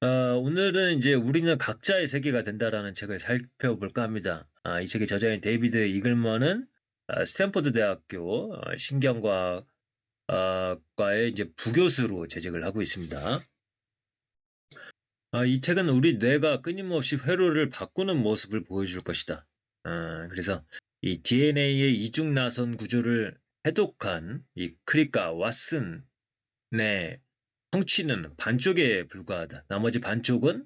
오늘은 이제 우리는 각자의 세계가 된다라는 책을 살펴볼까 합니다. 이 책의 저자인 데이비드 이글먼은 스탠포드 대학교 신경과학과의 이제 부교수로 재직을 하고 있습니다. 이 책은 우리 뇌가 끊임없이 회로를 바꾸는 모습을 보여줄 것이다. 그래서 이 DNA의 이중 나선 구조를 해독한 이 크리카 왓슨의 성취는 반쪽에 불과하다. 나머지 반쪽은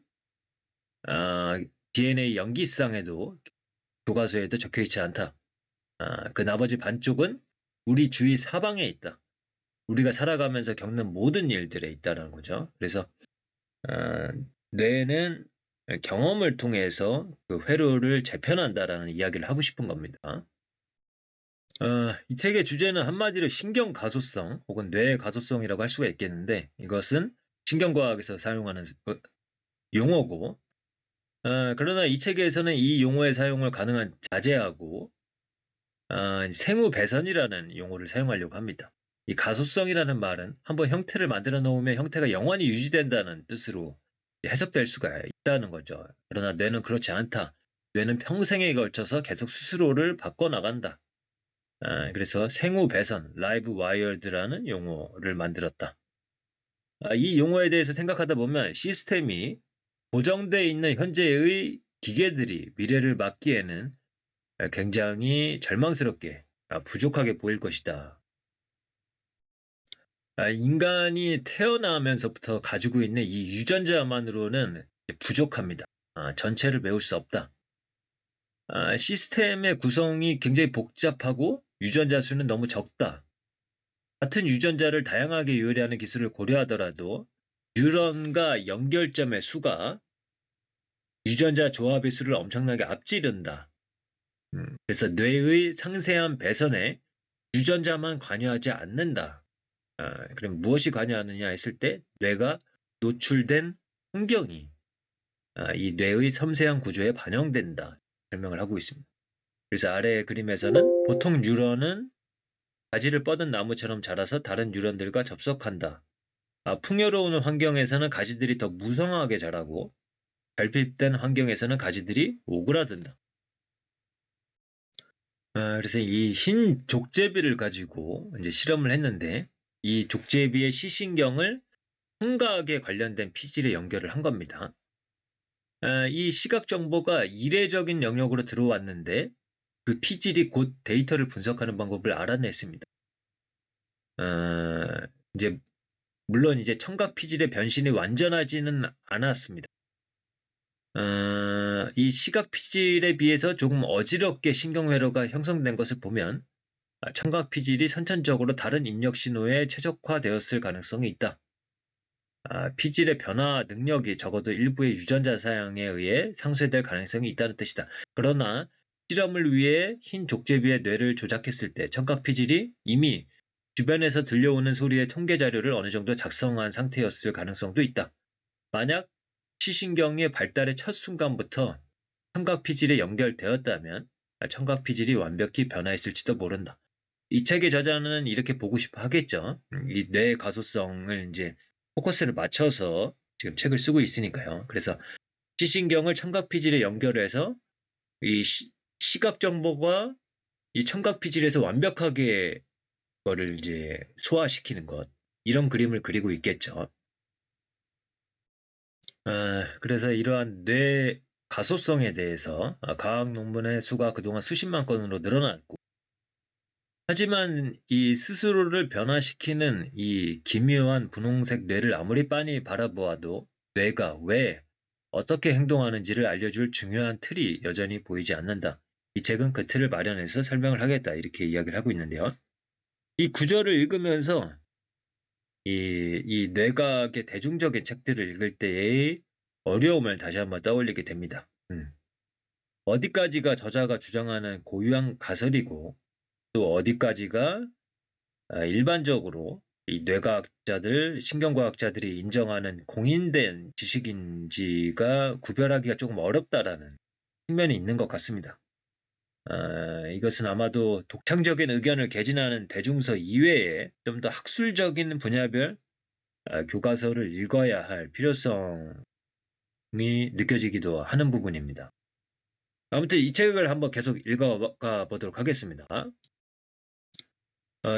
DNA 연기상에도 교과서에도 적혀있지 않다. 그 나머지 반쪽은 우리 주위 사방에 있다. 우리가 살아가면서 겪는 모든 일들에 있다는 거죠. 그래서 뇌는 경험을 통해서 그 회로를 재편한다라는 이야기를 하고 싶은 겁니다. 이 책의 주제는 한마디로 신경가소성 혹은 뇌가소성이라고 할 수가 있겠는데, 이것은 신경과학에서 사용하는 용어고, 그러나 이 책에서는 이 용어의 사용을 가능한 자제하고 생우배선이라는 용어를 사용하려고 합니다. 이 가소성이라는 말은 한번 형태를 만들어 놓으면 형태가 영원히 유지된다는 뜻으로 해석될 수가 있다는 거죠. 그러나 뇌는 그렇지 않다. 뇌는 평생에 걸쳐서 계속 스스로를 바꿔나간다. 그래서 생우배선, 라이브 와이어드라는 용어를 만들었다. 이 용어에 대해서 생각하다 보면 시스템이 고정되어 있는 현재의 기계들이 미래를 막기에는 굉장히 절망스럽게 부족하게 보일 것이다. 인간이 태어나면서부터 가지고 있는 이 유전자만으로는 부족합니다. 전체를 메울 수 없다. 시스템의 구성이 굉장히 복잡하고 유전자 수는 너무 적다. 같은 유전자를 다양하게 요리하는 기술을 고려하더라도 뉴런과 연결점의 수가 유전자 조합의 수를 엄청나게 앞지른다. 그래서 뇌의 상세한 배선에 유전자만 관여하지 않는다. 그럼 무엇이 관여하느냐 했을 때 뇌가 노출된 환경이 이 뇌의 섬세한 구조에 반영된다. 설명을 하고 있습니다. 그래서 아래의 그림에서는 보통 뉴런은 가지를 뻗은 나무처럼 자라서 다른 뉴런들과 접속한다. 풍요로운 환경에서는 가지들이 더 무성하게 자라고 결핍된 환경에서는 가지들이 오그라든다. 그래서 이 흰 족제비를 가지고 이제 실험을 했는데 이 족제비의 시신경을 청각에 관련된 피질에 연결을 한 겁니다. 이 시각 정보가 이례적인 영역으로 들어왔는데 그 피질이 곧 데이터를 분석하는 방법을 알아냈습니다. 이제 물론 이제 청각 피질의 변신이 완전하지는 않았습니다. 이 시각 피질에 비해서 조금 어지럽게 신경회로가 형성된 것을 보면 청각 피질이 선천적으로 다른 입력 신호에 최적화되었을 가능성이 있다. 피질의 변화 능력이 적어도 일부의 유전자 사양에 의해 상쇄될 가능성이 있다는 뜻이다. 그러나 실험을 위해 흰 족제비의 뇌를 조작했을 때 청각 피질이 이미 주변에서 들려오는 소리의 통계 자료를 어느 정도 작성한 상태였을 가능성도 있다. 만약 시신경의 발달의 첫 순간부터 청각 피질에 연결되었다면 청각 피질이 완벽히 변화했을지도 모른다. 이 책의 저자는 이렇게 보고 싶어 하겠죠. 이 뇌 가소성을 이제 포커스를 맞춰서 지금 책을 쓰고 있으니까요. 그래서 시신경을 청각 피질에 연결해서 이 시각 정보가 이 청각 피질에서 완벽하게 그거를 이제 소화시키는 것, 이런 그림을 그리고 있겠죠. 그래서 이러한 뇌 가소성에 대해서 과학 논문의 수가 그동안 수십만 건으로 늘어났고, 하지만 이 스스로를 변화시키는 이 기묘한 분홍색 뇌를 아무리 빤히 바라보아도 뇌가 왜 어떻게 행동하는지를 알려줄 중요한 틀이 여전히 보이지 않는다. 이 책은 그 틀을 마련해서 설명을 하겠다, 이렇게 이야기를 하고 있는데요. 이 구절을 읽으면서 이 뇌과학의 대중적인 책들을 읽을 때의 어려움을 다시 한번 떠올리게 됩니다. 어디까지가 저자가 주장하는 고유한 가설이고 또 어디까지가 일반적으로 이 뇌과학자들, 신경과학자들이 인정하는 공인된 지식인지가 구별하기가 조금 어렵다라는 측면이 있는 것 같습니다. 이것은 아마도 독창적인 의견을 개진하는 대중서 이외에 좀 더 학술적인 분야별 교과서를 읽어야 할 필요성이 느껴지기도 하는 부분입니다. 아무튼 이 책을 한번 계속 읽어가 보도록 하겠습니다.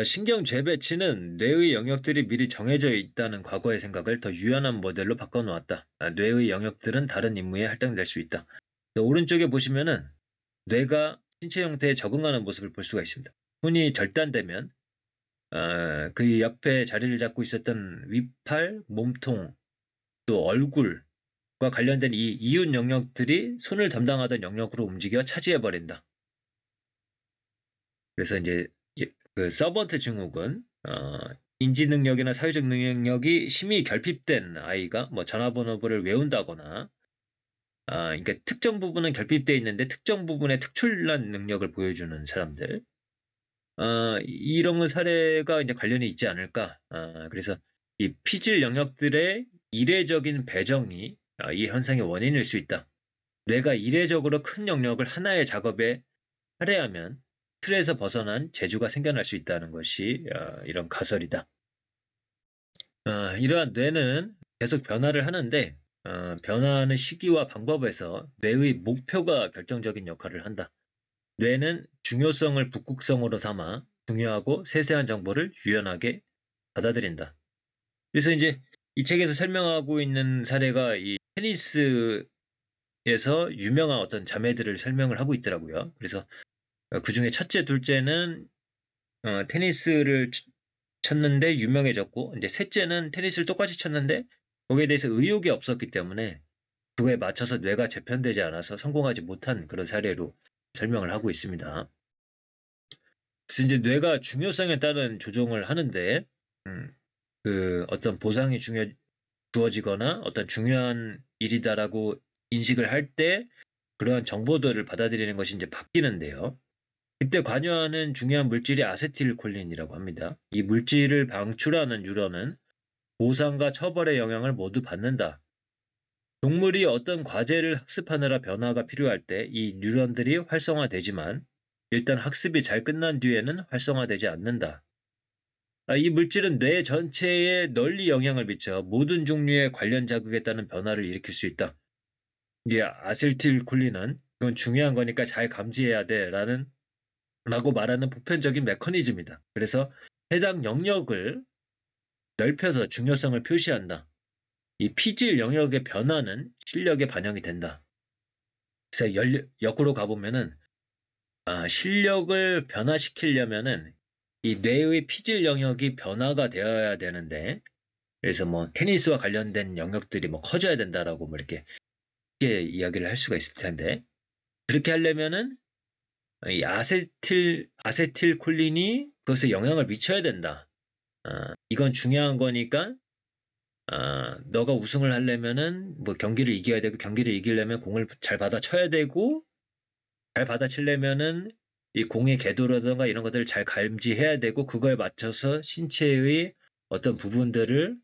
신경 재배치는 뇌의 영역들이 미리 정해져 있다는 과거의 생각을 더 유연한 모델로 바꿔놓았다. 뇌의 영역들은 다른 임무에 할당될 수 있다. 오른쪽에 보시면은 뇌가 신체 형태에 적응하는 모습을 볼 수가 있습니다. 손이 절단되면 그 옆에 자리를 잡고 있었던 윗팔, 몸통, 또 얼굴과 관련된 이 이웃 영역들이 손을 담당하던 영역으로 움직여 차지해버린다. 그래서 이제 그 서번트 증후군, 인지 능력이나 사회적 능력이 심히 결핍된 아이가 뭐 전화번호를 외운다거나, 그러니까 특정 부분은 결핍되어 있는데 특정 부분에 특출난 능력을 보여주는 사람들, 이런 사례가 이제 관련이 있지 않을까. 그래서 이 피질 영역들의 이례적인 배정이 이 현상의 원인일 수 있다. 뇌가 이례적으로 큰 영역을 하나의 작업에 할애하면 틀에서 벗어난 재주가 생겨날 수 있다는 것이 이런 가설이다. 이러한 뇌는 계속 변화를 하는데 변화하는 시기와 방법에서 뇌의 목표가 결정적인 역할을 한다. 뇌는 중요성을 북극성으로 삼아 중요하고 세세한 정보를 유연하게 받아들인다. 그래서 이제 이 책에서 설명하고 있는 사례가 이 테니스에서 유명한 어떤 자매들을 설명을 하고 있더라고요. 그래서 그 중에 첫째, 둘째는 테니스를 쳤는데 유명해졌고, 이제 셋째는 테니스를 똑같이 쳤는데 거기에 대해서 의욕이 없었기 때문에 그거에 맞춰서 뇌가 재편되지 않아서 성공하지 못한 그런 사례로 설명을 하고 있습니다. 그래서 이제 뇌가 중요성에 따른 조종을 하는데, 그 어떤 보상이 주어지거나 어떤 중요한 일이다라고 인식을 할 때 그러한 정보들을 받아들이는 것이 이제 바뀌는데요. 그때 관여하는 중요한 물질이 아세틸콜린이라고 합니다. 이 물질을 방출하는 뉴런은 보상과 처벌의 영향을 모두 받는다. 동물이 어떤 과제를 학습하느라 변화가 필요할 때 이 뉴런들이 활성화되지만 일단 학습이 잘 끝난 뒤에는 활성화되지 않는다. 이 물질은 뇌 전체에 널리 영향을 미쳐 모든 종류의 관련 자극에 따른 변화를 일으킬 수 있다. 이게 아세틸콜린은 그건 중요한 거니까 잘 감지해야 돼 라고 말하는 보편적인 메커니즘이다. 그래서 해당 영역을 넓혀서 중요성을 표시한다. 이 피질 영역의 변화는 실력에 반영이 된다. 그래서 역으로 가보면은 실력을 변화시키려면은 이 뇌의 피질 영역이 변화가 되어야 되는데, 그래서 뭐 테니스와 관련된 영역들이 뭐 커져야 된다라고 뭐 이렇게 이야기를 할 수가 있을 텐데, 그렇게 하려면은 이 아세틸콜린이 그것에 영향을 미쳐야 된다. 이건 중요한 거니까 너가 우승을 하려면은 뭐 경기를 이겨야 되고, 경기를 이기려면 공을 잘 받아쳐야 되고, 잘 받아치려면은 이 공의 궤도라든가 이런 것들을 잘 감지해야 되고, 그거에 맞춰서 신체의 어떤 부분들을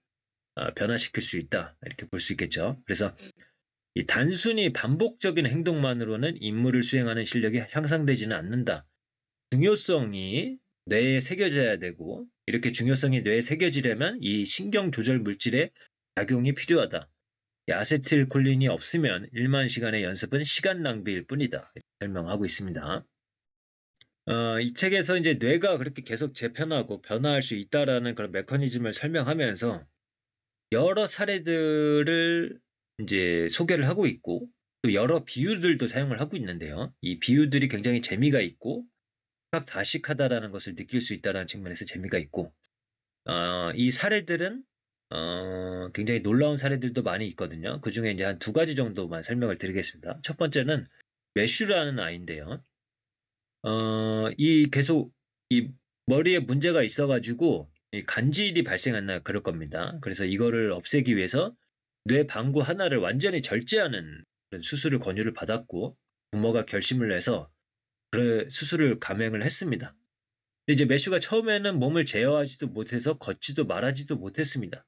변화시킬 수 있다, 이렇게 볼 수 있겠죠. 그래서 이 단순히 반복적인 행동만으로는 임무를 수행하는 실력이 향상되지는 않는다. 중요성이 뇌에 새겨져야 되고, 이렇게 중요성이 뇌에 새겨지려면 이 신경 조절 물질의 작용이 필요하다. 이 아세틸콜린이 없으면 1만 시간의 연습은 시간 낭비일 뿐이다. 이렇게 설명하고 있습니다. 이 책에서 이제 뇌가 그렇게 계속 재편하고 변화할 수 있다라는 그런 메커니즘을 설명하면서 여러 사례들을 이제 소개를 하고 있고, 또 여러 비유들도 사용을 하고 있는데요. 이 비유들이 굉장히 재미가 있고 다식하다라는 것을 느낄 수 있다는 측면에서 재미가 있고, 이 사례들은 굉장히 놀라운 사례들도 많이 있거든요. 그 중에 이제 한 두 가지 정도만 설명을 드리겠습니다. 첫 번째는 매슈라는 아이인데요. 계속 이 머리에 문제가 있어가지고 이 간질이 발생했나 그럴 겁니다. 그래서 이거를 없애기 위해서 뇌 방구 하나를 완전히 절제하는 그런 수술을 권유를 받았고, 부모가 결심을 해서 그 수술을 감행을 했습니다. 이제 매슈가 처음에는 몸을 제어하지도 못해서 걷지도 말하지도 못했습니다.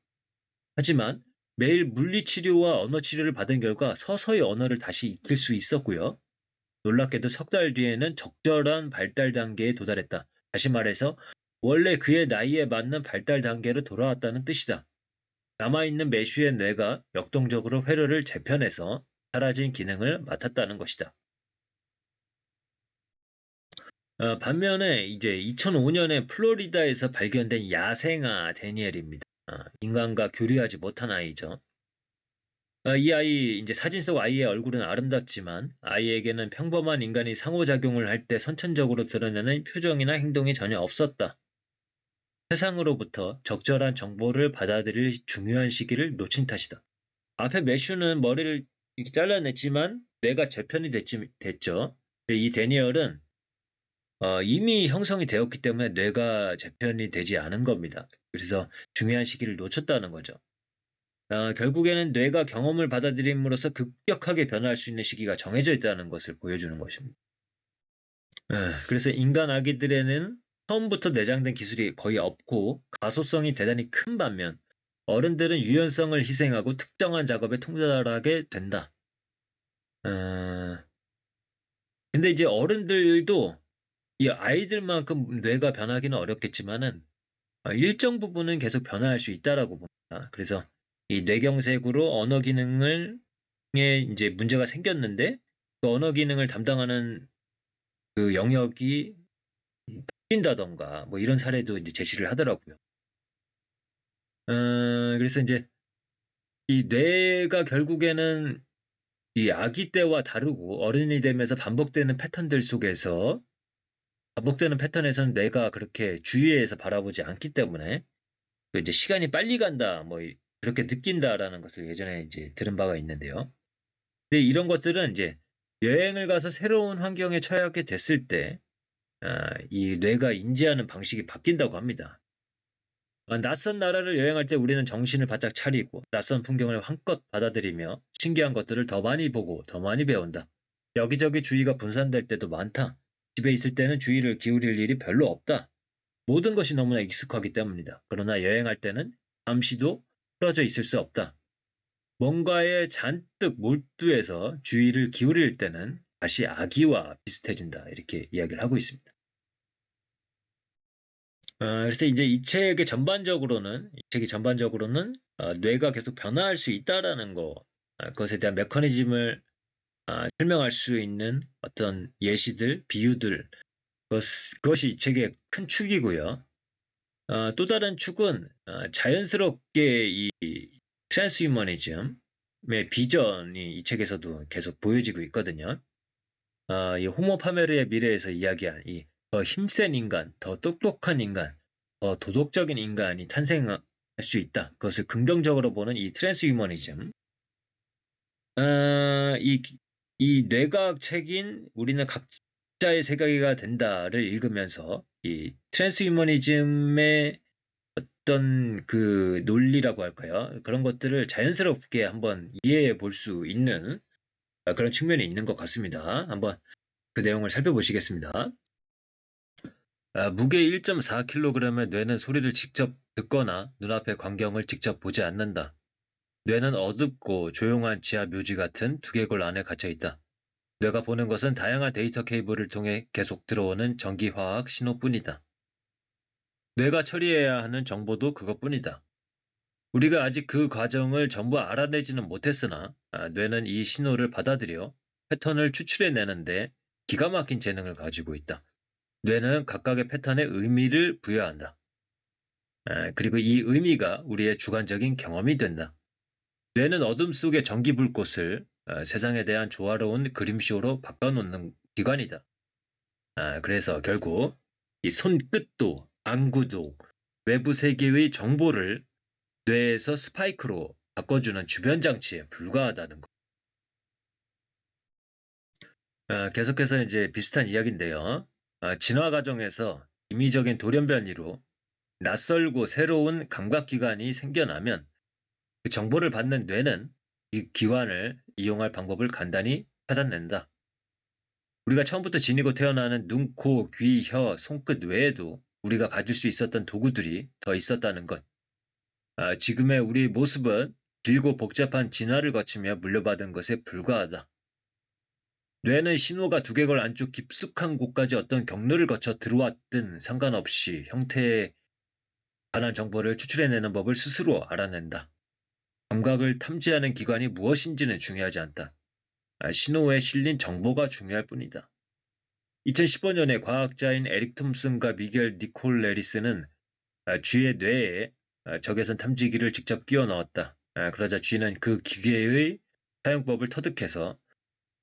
하지만 매일 물리치료와 언어치료를 받은 결과 서서히 언어를 다시 익힐 수 있었고요. 놀랍게도 석 달 뒤에는 적절한 발달 단계에 도달했다. 다시 말해서 원래 그의 나이에 맞는 발달 단계로 돌아왔다는 뜻이다. 남아있는 메쉬의 뇌가 역동적으로 회로를 재편해서 사라진 기능을 맡았다는 것이다. 반면에 이제 2005년에 플로리다에서 발견된 야생아 데니엘입니다. 인간과 교류하지 못한 아이죠. 이 아이, 이제 사진 속 아이의 얼굴은 아름답지만 아이에게는 평범한 인간이 상호작용을 할 때 선천적으로 드러내는 표정이나 행동이 전혀 없었다. 세상으로부터 적절한 정보를 받아들일 중요한 시기를 놓친 탓이다. 앞에 매슈는 머리를 이렇게 잘라냈지만 뇌가 재편이 됐죠. 이 데니얼은 이미 형성이 되었기 때문에 뇌가 재편이 되지 않은 겁니다. 그래서 중요한 시기를 놓쳤다는 거죠. 결국에는 뇌가 경험을 받아들임으로써 급격하게 변화할 수 있는 시기가 정해져 있다는 것을 보여주는 것입니다. 그래서 인간 아기들에는 처음부터 내장된 기술이 거의 없고 가소성이 대단히 큰 반면 어른들은 유연성을 희생하고 특정한 작업에 통달하게 된다. 근데 이제 어른들도 이 아이들만큼 뇌가 변하기는 어렵겠지만은 일정 부분은 계속 변화할 수 있다라고 봅니다. 그래서 이 뇌경색으로 언어 기능에 이제 문제가 생겼는데 그 언어 기능을 담당하는 그 영역이 바뀐다던가 뭐 이런 사례도 이제 제시를 하더라고요. 그래서 이제 이 뇌가 결국에는 이 아기 때와 다르고 어른이 되면서 반복되는 패턴들 속에서 반복되는 패턴에서는 뇌가 그렇게 주위에서 바라보지 않기 때문에 그 이제 시간이 빨리 간다 뭐 그렇게 느낀다라는 것을 예전에 이제 들은 바가 있는데요. 근데 이런 것들은 이제 여행을 가서 새로운 환경에 처하게 됐을 때 이 뇌가 인지하는 방식이 바뀐다고 합니다. 낯선 나라를 여행할 때 우리는 정신을 바짝 차리고 낯선 풍경을 한껏 받아들이며 신기한 것들을 더 많이 보고 더 많이 배운다. 여기저기 주의가 분산될 때도 많다. 집에 있을 때는 주의를 기울일 일이 별로 없다. 모든 것이 너무나 익숙하기 때문이다. 그러나 여행할 때는 잠시도 풀어져 있을 수 없다. 뭔가에 잔뜩 몰두해서 주의를 기울일 때는 다시 아기와 비슷해진다. 이렇게 이야기를 하고 있습니다. 그래서 이제 이 책이 전반적으로는 뇌가 계속 변화할 수 있다라는 거, 그것에 대한 메커니즘을 설명할 수 있는 어떤 예시들, 비유들, 그것이 이 책의 큰 축이고요. 또 다른 축은 자연스럽게 이 트랜스휴머니즘의 비전이 이 책에서도 계속 보여지고 있거든요. 이 호모 파메르의 미래에서 이야기한 이 더 힘센 인간, 더 똑똑한 인간, 더 도덕적인 인간이 탄생할 수 있다. 그것을 긍정적으로 보는 이 트랜스휴머니즘. 이 뇌과학 책인 우리는 각자의 세계가 된다를 읽으면서 이 트랜스휴머니즘의 어떤 그 논리라고 할까요? 그런 것들을 자연스럽게 한번 이해해 볼 수 있는 그런 측면이 있는 것 같습니다. 한번 그 내용을 살펴보시겠습니다. 무게 1.4kg의 뇌는 소리를 직접 듣거나 눈앞의 광경을 직접 보지 않는다. 뇌는 어둡고 조용한 지하 묘지 같은 두개골 안에 갇혀 있다. 뇌가 보는 것은 다양한 데이터 케이블을 통해 계속 들어오는 전기화학 신호뿐이다. 뇌가 처리해야 하는 정보도 그것뿐이다. 우리가 아직 그 과정을 전부 알아내지는 못했으나 뇌는 이 신호를 받아들여 패턴을 추출해내는데 기가 막힌 재능을 가지고 있다. 뇌는 각각의 패턴에 의미를 부여한다. 그리고 이 의미가 우리의 주관적인 경험이 된다. 뇌는 어둠 속의 전기불꽃을 세상에 대한 조화로운 그림쇼로 바꿔놓는 기관이다. 그래서 결국 이 손끝도 안구도 외부 세계의 정보를 뇌에서 스파이크로 바꿔주는 주변 장치에 불과하다는 것. 계속해서 이제 비슷한 이야기인데요. 진화 과정에서 임의적인 돌연변이로 낯설고 새로운 감각기관이 생겨나면 그 정보를 받는 뇌는 이 기관을 이용할 방법을 간단히 찾아낸다. 우리가 처음부터 지니고 태어나는 눈, 코, 귀, 혀, 손끝 외에도 우리가 가질 수 있었던 도구들이 더 있었다는 것. 지금의 우리 모습은 길고 복잡한 진화를 거치며 물려받은 것에 불과하다. 뇌는 신호가 두개골 안쪽 깊숙한 곳까지 어떤 경로를 거쳐 들어왔든 상관없이 형태에 관한 정보를 추출해내는 법을 스스로 알아낸다. 감각을 탐지하는 기관이 무엇인지는 중요하지 않다. 신호에 실린 정보가 중요할 뿐이다. 2015년에 과학자인 에릭 톰슨과 미겔 니콜레리스는 쥐의 뇌에 적외선 탐지기를 직접 끼워 넣었다. 그러자 쥐는 그 기계의 사용법을 터득해서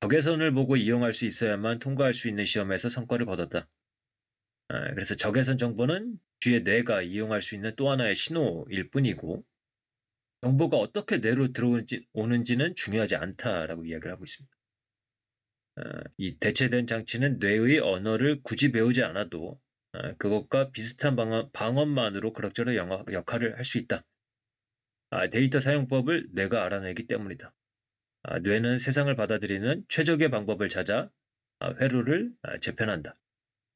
적외선을 보고 이용할 수 있어야만 통과할 수 있는 시험에서 성과를 거뒀다. 그래서 적외선 정보는 쥐의 뇌가 이용할 수 있는 또 하나의 신호일 뿐이고 정보가 어떻게 뇌로 들어오는지는 중요하지 않다라고 이야기를 하고 있습니다. 이 대체된 장치는 뇌의 언어를 굳이 배우지 않아도 그것과 비슷한 방언만으로 그럭저럭 역할을 할 수 있다. 데이터 사용법을 뇌가 알아내기 때문이다. 뇌는 세상을 받아들이는 최적의 방법을 찾아 회로를 재편한다.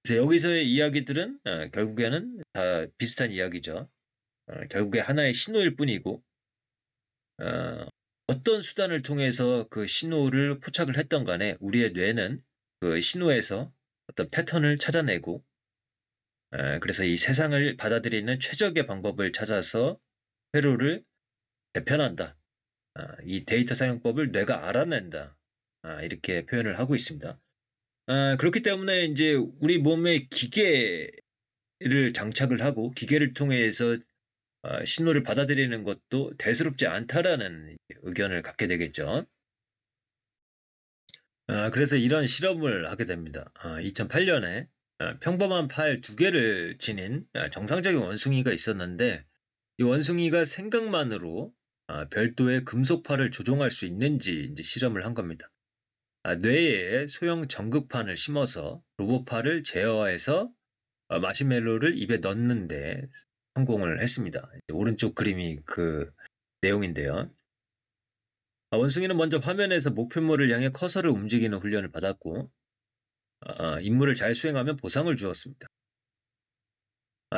그래서 여기서의 이야기들은 결국에는 다 비슷한 이야기죠. 결국에 하나의 신호일 뿐이고 어떤 수단을 통해서 그 신호를 포착을 했던 간에 우리의 뇌는 그 신호에서 어떤 패턴을 찾아내고 그래서 이 세상을 받아들이는 최적의 방법을 찾아서 회로를 재편한다. 이 데이터 사용법을 뇌가 알아낸다. 이렇게 표현을 하고 있습니다. 그렇기 때문에 이제 우리 몸에 기계를 장착을 하고 기계를 통해서 신호를 받아들이는 것도 대수롭지 않다라는 의견을 갖게 되겠죠. 그래서 이런 실험을 하게 됩니다. 2008년에 평범한 팔 2개를 지닌 정상적인 원숭이가 있었는데 이 원숭이가 생각만으로 별도의 금속팔을 조종할 수 있는지 이제 실험을 한 겁니다. 뇌에 소형 전극판을 심어서 로봇팔을 제어해서 마시멜로를 입에 넣는데 성공을 했습니다. 오른쪽 그림이 그 내용인데요. 원숭이는 먼저 화면에서 목표물을 향해 커서를 움직이는 훈련을 받았고 임무를 잘 수행하면 보상을 주었습니다.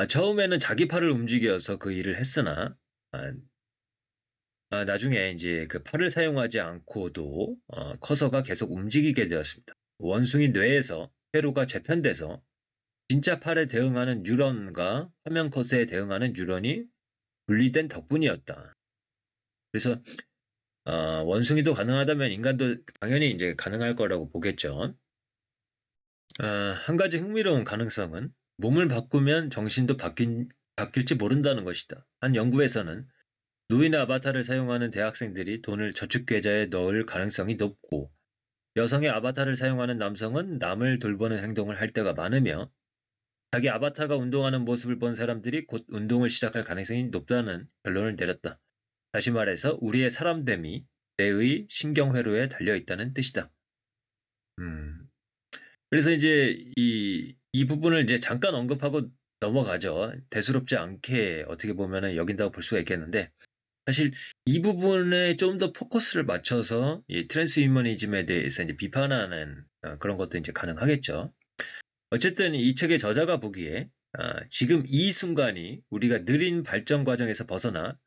처음에는 자기 팔을 움직여서 그 일을 했으나 나중에 이제 그 팔을 사용하지 않고도 커서가 계속 움직이게 되었습니다. 원숭이 뇌에서 회로가 재편돼서 진짜 팔에 대응하는 뉴런과 화면 컷에 대응하는 뉴런이 분리된 덕분이었다. 그래서 원숭이도 가능하다면 인간도 당연히 이제 가능할 거라고 보겠죠. 한 가지 흥미로운 가능성은 몸을 바꾸면 정신도 바뀔지 모른다는 것이다. 한 연구에서는 노인 아바타를 사용하는 대학생들이 돈을 저축계좌에 넣을 가능성이 높고 여성의 아바타를 사용하는 남성은 남을 돌보는 행동을 할 때가 많으며 자기 아바타가 운동하는 모습을 본 사람들이 곧 운동을 시작할 가능성이 높다는 결론을 내렸다. 다시 말해서 우리의 사람됨이 뇌의 신경회로에 달려있다는 뜻이다. 그래서 이제 이 부분을 이제 잠깐 언급하고 넘어가죠. 대수롭지 않게 어떻게 보면은 여긴다고 볼 수가 있겠는데 사실 이 부분에 좀 더 포커스를 맞춰서 이 트랜스휴머니즘에 대해서 이제 비판하는 그런 것도 이제 가능하겠죠. 어쨌든 이 책의 저자가 보기에 지금 이 순간이 우리가 느린 발전 과정에서 벗어나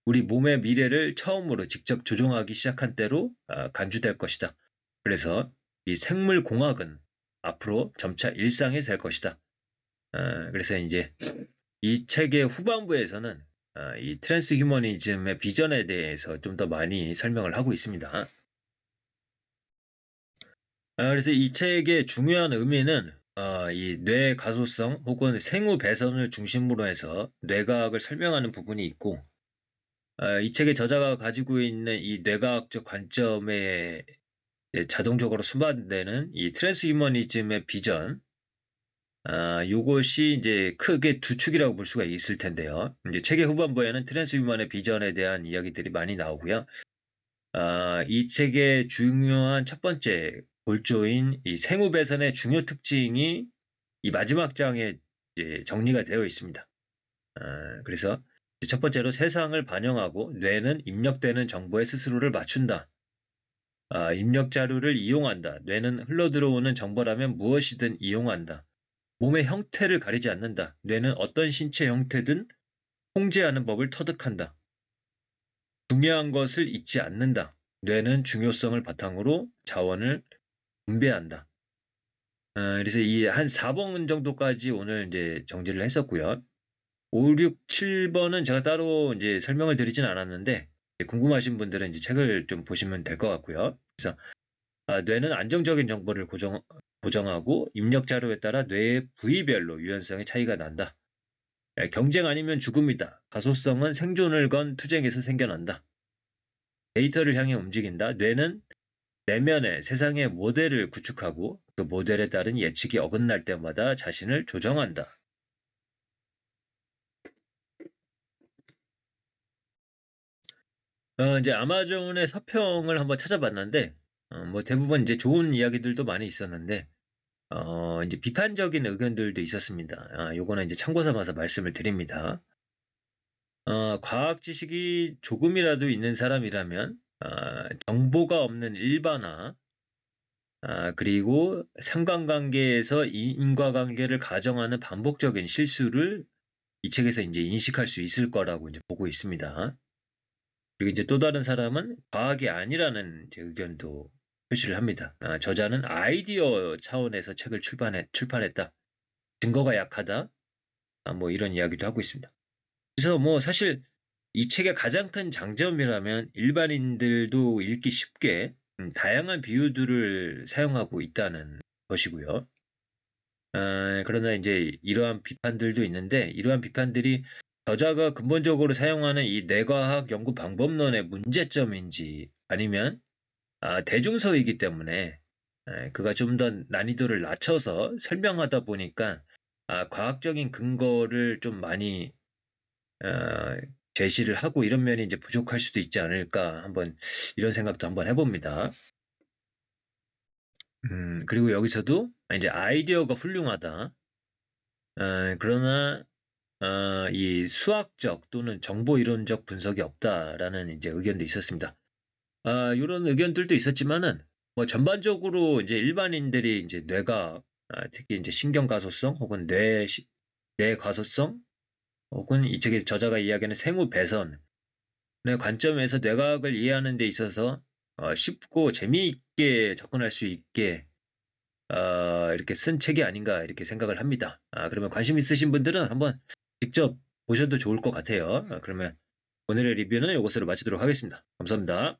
우리 몸의 미래를 처음으로 직접 조종하기 시작한 때로 간주될 것이다. 그래서 이 생물공학은 앞으로 점차 일상이 될 것이다. 그래서 이제 이 책의 후반부에서는 이 트랜스휴머니즘의 비전에 대해서 좀 더 많이 설명을 하고 있습니다. 그래서 이 책의 중요한 의미는 이 뇌 가소성 혹은 생우 배선을 중심으로 해서 뇌과학을 설명하는 부분이 있고 이 책의 저자가 가지고 있는 이 뇌과학적 관점에 자동적으로 수반되는 이 트랜스휴머니즘의 비전 요것이 이제 크게 두 축이라고 볼 수가 있을 텐데요. 이제 책의 후반부에는 트랜스휴먼의 비전에 대한 이야기들이 많이 나오고요. 이 책의 중요한 첫 번째 골조인 이 생우배선의 중요 특징이 이 마지막 장에 이제 정리가 되어 있습니다. 그래서 첫 번째로 세상을 반영하고 뇌는 입력되는 정보에 스스로를 맞춘다. 입력 자료를 이용한다. 뇌는 흘러들어오는 정보라면 무엇이든 이용한다. 몸의 형태를 가리지 않는다. 뇌는 어떤 신체 형태든 통제하는 법을 터득한다. 중요한 것을 잊지 않는다. 뇌는 중요성을 바탕으로 자원을 분배한다. 그래서 이 한 4번 정도까지 오늘 이제 정리를 했었고요. 5, 6, 7번은 제가 따로 이제 설명을 드리진 않았는데 궁금하신 분들은 이제 책을 좀 보시면 될 것 같고요. 그래서 뇌는 안정적인 정보를 고정하고 입력 자료에 따라 뇌의 부위별로 유연성의 차이가 난다. 경쟁 아니면 죽음이다. 가소성은 생존을 건 투쟁에서 생겨난다. 데이터를 향해 움직인다. 뇌는 내면의 세상의 모델을 구축하고 그 모델에 따른 예측이 어긋날 때마다 자신을 조정한다. 이제 아마존의 서평을 한번 찾아봤는데, 뭐 대부분 이제 좋은 이야기들도 많이 있었는데, 이제 비판적인 의견들도 있었습니다. 요거는 이제 참고 삼아서 말씀을 드립니다. 과학 지식이 조금이라도 있는 사람이라면, 정보가 없는 일반화, 그리고 상관관계에서 인과관계를 가정하는 반복적인 실수를 이 책에서 이제 인식할 수 있을 거라고 이제 보고 있습니다. 그리고 이제 또 다른 사람은 과학이 아니라는 이제 의견도 표시를 합니다. 저자는 아이디어 차원에서 책을 출판했다. 증거가 약하다. 뭐 이런 이야기도 하고 있습니다. 그래서 뭐 사실 이 책의 가장 큰 장점이라면 일반인들도 읽기 쉽게 다양한 비유들을 사용하고 있다는 것이고요. 그러나 이제 이러한 비판들도 있는데 이러한 비판들이 저자가 근본적으로 사용하는 이 뇌과학 연구 방법론의 문제점인지 아니면 대중서이기 때문에 그가 좀 더 난이도를 낮춰서 설명하다 보니까 과학적인 근거를 좀 많이 제시를 하고 이런 면이 이제 부족할 수도 있지 않을까 한번 이런 생각도 한번 해봅니다. 그리고 여기서도 이제 아이디어가 훌륭하다. 그러나 이 수학적 또는 정보 이론적 분석이 없다라는 이제 의견도 있었습니다. 이런 의견들도 있었지만은 뭐 전반적으로 이제 일반인들이 이제 뇌가 특히 이제 신경가소성 혹은 뇌가소성 혹은 이 책의 저자가 이야기하는 생우 배선의 관점에서 뇌과학을 이해하는 데 있어서 쉽고 재미있게 접근할 수 있게 이렇게 쓴 책이 아닌가 이렇게 생각을 합니다. 그러면 관심 있으신 분들은 한번 직접 보셔도 좋을 것 같아요. 그러면 오늘의 리뷰는 이것으로 마치도록 하겠습니다. 감사합니다.